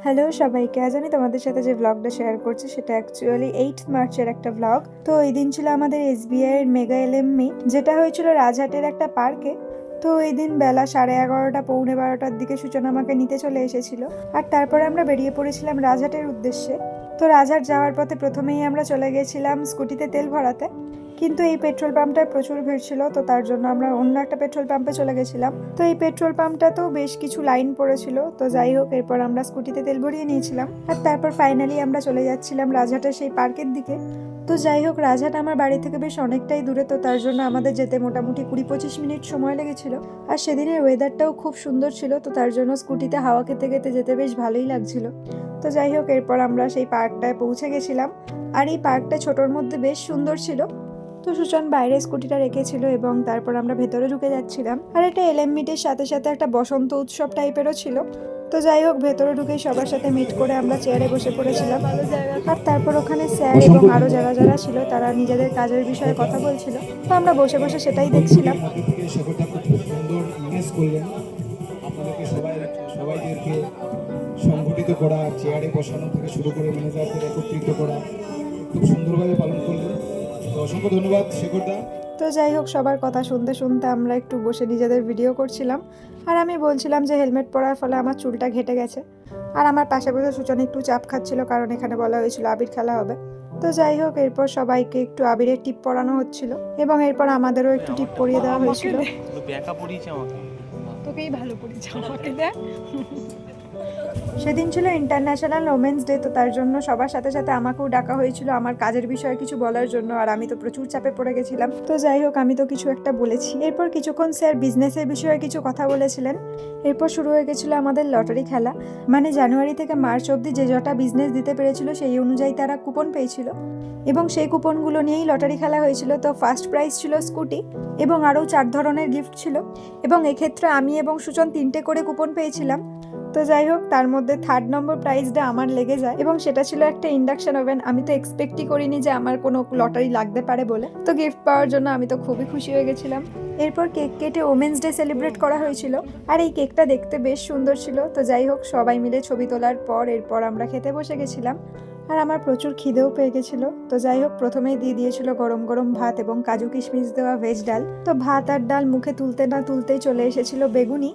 Hello সবাইকে, আজ আমি তোমাদের সাথে যে ব্লগটা শেয়ার করছি সেটা অ্যাকচুয়ালি 8 মার্চের একটা ব্লগ। তো এই দিন ছিল আমাদের এসবিআই এর মেগা এলএম মিট, যেটা হয়েছিল রাজহাটের একটা পার্কে। তো এই দিন বেলা 11:30 পৌনে 12টার দিকে সূচনা আমাকে নিতে চলে এসেছিল, আর তারপরে আমরা বেরিয়ে পড়েছিলাম রাজহাটের উদ্দেশ্যে। তো রাজহাট যাওয়ার পথে প্রথমেই আমরা চলে গেছিলাম স্কুটিতে তেল ভরাতে, কিন্তু এই পেট্রোল পাম্পটায় প্রচুর ভিড় ছিল, তো তার জন্য আমরা অন্য একটা পেট্রোল পাম্পে চলে গেছিলাম। তো এই পেট্রোল পাম্পটাতেও বেশ কিছু লাইন পড়েছিল। তো যাই হোক, এরপর আমরা স্কুটিতে তেল ভরিয়ে নিয়েছিলাম, আর তারপর ফাইনালি আমরা চলে যাচ্ছিলাম রাজহাটের সেই পার্কের দিকে। তো যাই হোক, রাজহাট আমার বাড়ি থেকে বেশ অনেকটাই দূরে, তো তার জন্য আমাদের যেতে মোটামুটি 20-25 মিনিট সময় লেগেছিল। আর সেদিনের ওয়েদারটাও খুব সুন্দর ছিল, তো তার জন্য স্কুটিতে হাওয়া খেতে খেতে যেতে বেশ ভালোই লাগছিল। তো যাই হোক, এরপর আমরা সেই পার্কটায় পৌঁছে গেছিলাম, আর এই পার্কটা ছোটোর মধ্যে বেশ সুন্দর ছিল। তো সুজন বাইরে স্কুটিটা রেখেছিল এবং তারপর আমরা ভেতরে ঢুকে যাচ্ছিলাম, আর এটা এলএম মিটের সাথে সাথে একটা বসন্ত উৎসব টাইপেরও ছিল। তো যাই হোক, ভেতরে ঢুকেই সবার সাথে মিট করে আমরা চেয়ারে বসে পড়েছিলাম, আর তারপর ওখানে স্যার এবং আরো যারা যারা ছিল তারা নিজেদের কাজের বিষয়ে কথা বলছিল। তো আমরা বসে বসে সেটাই দেখছিলাম। আপনাদেরকে সবাইদেরকে সংগঠিত করা, চেয়ারে বসানো থেকে শুরু করে ম্যানেজারদের একত্রিত করা খুব সুন্দরভাবে পালন করলেন। তো অসংখ্য ধন্যবাদ শেখরদা। তো যাই হোক, সবার কথা শুনতে শুনতে আমরা একটু বসে নিজেদের ভিডিও করছিলাম, আর আমি বলছিলাম যে হেলমেট পরার ফলে আমার চুলটা ঘেটে গেছে। আর আমার পাশে বসে সূচনা একটু চাপ খাচ্ছিল, কারণ এখানে বলা হয়েছিল আবির খেলা হবে। তো যাই হোক, এরপর সবাইকে একটু আবিরের টিপ পরানো হচ্ছিল, এবং এরপর আমাদেরও একটু টিপ পরিয়ে দেওয়া হয়েছিল। তোকেই ভালো করেছে, আমাকে দেখ। সেদিন ছিল ইন্টারন্যাশনাল ওমেন্স ডে, তো তার জন্য সবার সাথে সাথে আমাকেও ডাকা হয়েছিল আমার কাজের বিষয়ে কিছু বলার জন্য, আর আমি তো প্রচুর চাপে পড়ে গেছিলাম। তো যাই হোক, আমি তো কিছু একটা বলেছি। এরপর কিছুক্ষণ স্যার বিজনেসের বিষয়ে কিছু কথা বলেছিলেন। এরপর শুরু হয়ে গেছিলো আমাদের লটারি খেলা, মানে জানুয়ারি থেকে মার্চ অবধি যে যটা বিজনেস দিতে পেরেছিল সেই অনুযায়ী তারা কুপন পেয়েছিল, এবং সেই কুপনগুলো নিয়েই লটারি খেলা হয়েছিল। তো ফার্স্ট প্রাইজ ছিল স্কুটি, এবং আরও 4 ধরনের গিফট ছিল, এবং এক্ষেত্রে আমি এবং সুজন 3টে করে কুপন পেয়েছিলাম। তো যাই হোক, তার মধ্যে 3rd নম্বর প্রাইজটা আমার লেগে যায়, এবং সেটা ছিল একটা ইন্ডাকশন ওভেন। আমি তো এক্সপেক্টই করিনি যে আমার কোনো লটারি লাগতে পারে বলে, তো গিফট পাওয়ার জন্য আমি তো খুবই খুশি হয়ে গেছিলাম। এরপর কেক কেটে ওমেন্স ডে সেলিব্রেট করা হয়েছিল, আর এই কেকটা দেখতে বেশ সুন্দর ছিল। তো যাই হোক, সবাই মিলে ছবি তোলার পর এরপর আমরা খেতে বসে গেছিলাম, আর আমার প্রচুর খিদেও পেয়ে গেছিলো। তো যাই হোক, প্রথমেই দিয়ে দিয়েছিল গরম গরম ভাত এবং কাজু কিশমিশ দেওয়া ভেজ ডাল। তো ভাত আর ডাল মুখে তুলতে না তুলতেই চলে এসেছিল বেগুনি,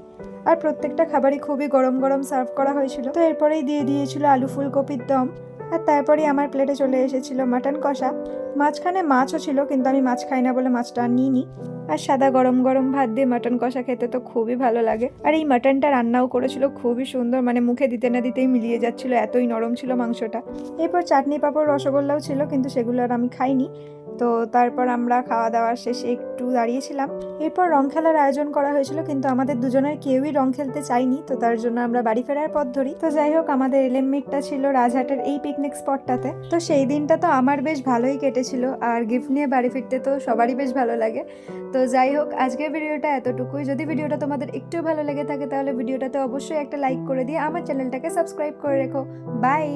আর প্রত্যেকটা খাবারই খুবই গরম গরম সার্ভ করা হয়েছিল। তো এরপরেই দিয়ে দিয়েছিল আলু ফুলকপির দম, আর তারপরেই আমার প্লেটে চলে এসেছিল মাটন কষা। মাঝখানে মাছও ছিল, কিন্তু আমি মাছ খাই না বলে মাছটা আর নিইনি। আর সাদা গরম গরম ভাত দিয়ে মাটন কষা খেতে তো খুবই ভালো লাগে, আর এই মাটনটা রান্নাও করেছিল খুবই সুন্দর, মানে মুখে দিতে না দিতেই মিলিয়ে যাচ্ছিল, এতই নরম ছিল মাংসটা। এরপর চাটনি পাঁপড় রসগোল্লাও ছিল, কিন্তু সেগুলো আর আমি খাইনি। তো তারপর আমরা খাওয়া দাওয়ার শেষে একটু দাঁড়িয়েছিলাম। এরপর রং খেলার আয়োজন করা হয়েছিল, কিন্তু আমাদের দুজনের কেউই রং খেলতে চাইনি, তো তার জন্য আমরা বাড়ি ফেরার পথ ধরি। তো যাই হোক, আমাদের এলএম মিটটা ছিল রাজহাটের এই পিকনিক স্পটটাতে। তো সেই দিনটা তো আমার বেশ ভালোই কেটেছিল, আর গিফট নিয়ে বাড়ি ফিরতে তো সবারই বেশ ভালো লাগে। তো যাই হোক, আজকের ভিডিওটা এতটুকুই। যদি ভিডিওটা তোমাদের একটু ভালো লেগে থাকে তাহলে ভিডিওটাতে অবশ্যই একটা লাইক করে দিয়ে আমার চ্যানেলটাকে সাবস্ক্রাইব করে রেখো। বাই।